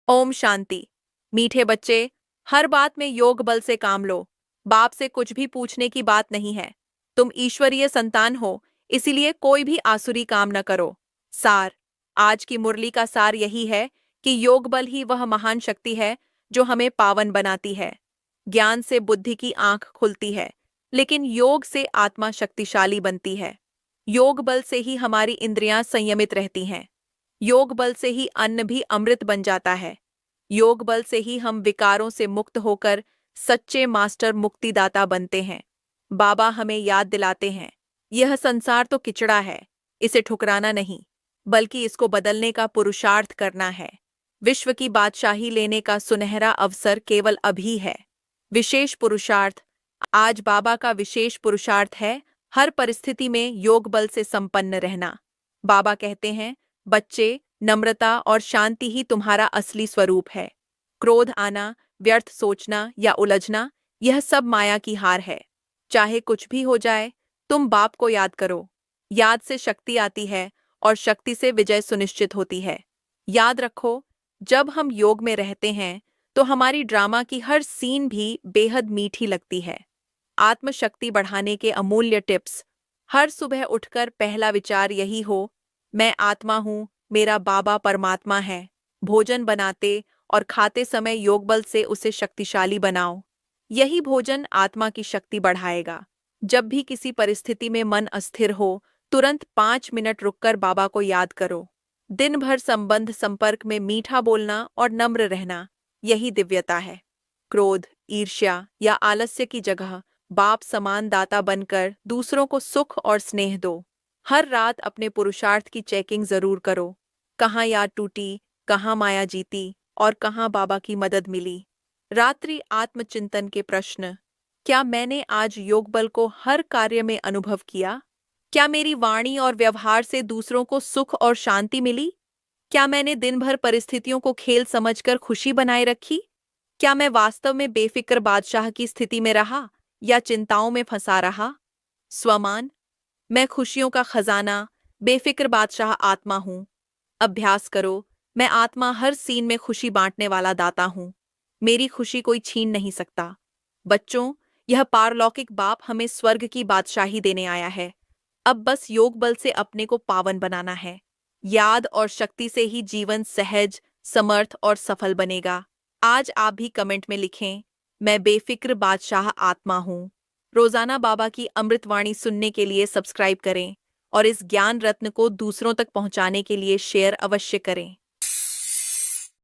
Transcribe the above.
ओम शांति। मीठे बच्चे, हर बात में योग बल से काम लो। बाप से कुछ भी पूछने की बात नहीं है। तुम ईश्वरीय संतान हो, इसीलिए कोई भी आसुरी काम न करो। सार। आज की मुरली का सार यही है कि योग बल ही वह महान शक्ति है जो हमें पावन बनाती है। ज्ञान से बुद्धि की आंख खुलती है, लेकिन योग से आत्मा शक्तिशाली बनती है। योग बल से ही हमारी इंद्रियां संयमित रहती हैं। योग बल से ही अन्न भी अमृत बन जाता है। योग बल से ही हम विकारों से मुक्त होकर सच्चे मास्टर मुक्तिदाता बनते हैं। बाबा हमें याद दिलाते हैं, यह संसार तो किचड़ा है, इसे ठुकराना नहीं, बल्कि इसको बदलने का पुरुषार्थ करना है। विश्व की बादशाही लेने का सुनहरा अवसर केवल अभी है। विशेष पुरुषार्थ। आज बाबा का विशेष पुरुषार्थ है हर परिस्थिति में योग बल से संपन्न रहना। बाबा कहते हैं, बच्चे, नम्रता और शांति ही तुम्हारा असली स्वरूप है। क्रोध आना, व्यर्थ सोचना या उलझना, यह सब माया की हार है। चाहे कुछ भी हो जाए, तुम बाप को याद करो। याद से शक्ति आती है और शक्ति से विजय सुनिश्चित होती है। याद रखो, जब हम योग में रहते हैं तो हमारी ड्रामा की हर सीन भी बेहद मीठी लगती है। आत्मशक्ति बढ़ाने के अमूल्य टिप्स। हर सुबह उठकर पहला विचार यही हो, मैं आत्मा हूँ, मेरा बाबा परमात्मा है। भोजन बनाते और खाते समय योग बल से उसे शक्तिशाली बनाओ। यही भोजन आत्मा की शक्ति बढ़ाएगा। जब भी किसी परिस्थिति में मन अस्थिर हो, तुरंत 5 मिनट रुककर बाबा को याद करो। दिन भर संबंध संपर्क में मीठा बोलना और नम्र रहना, यही दिव्यता है। क्रोध, ईर्ष्या या आलस्य की जगह बाप समान दाता बनकर दूसरों को सुख और स्नेह दो। हर रात अपने पुरुषार्थ की चेकिंग जरूर करो। कहाँ याद टूटी, कहाँ माया जीती और कहाँ बाबा की मदद मिली। रात्रि आत्मचिंतन के प्रश्न। क्या मैंने आज योग बल को हर कार्य में अनुभव किया? क्या मेरी वाणी और व्यवहार से दूसरों को सुख और शांति मिली? क्या मैंने दिन भर परिस्थितियों को खेल समझकर खुशी बनाए रखी? क्या मैं वास्तव में बेफिक्र बादशाह की स्थिति में रहा या चिंताओं में फंसा रहा? स्वमान। मैं खुशियों का खजाना, बेफिक्र बादशाह आत्मा हूँ। अभ्यास करो, मैं आत्मा हर सीन में खुशी बांटने वाला दाता हूँ। मेरी खुशी कोई छीन नहीं सकता। बच्चों, यह पारलौकिक बाप हमें स्वर्ग की बादशाही देने आया है। अब बस योग बल से अपने को पावन बनाना है। याद और शक्ति से ही जीवन सहज, समर्थ और सफल बनेगा। आज आप भी कमेंट में लिखें, मैं बेफिक्र बादशाह आत्मा हूँ। रोजाना बाबा की अमृतवाणी सुनने के लिए सब्सक्राइब करें और इस ज्ञान रत्न को दूसरों तक पहुंचाने के लिए शेयर अवश्य करें।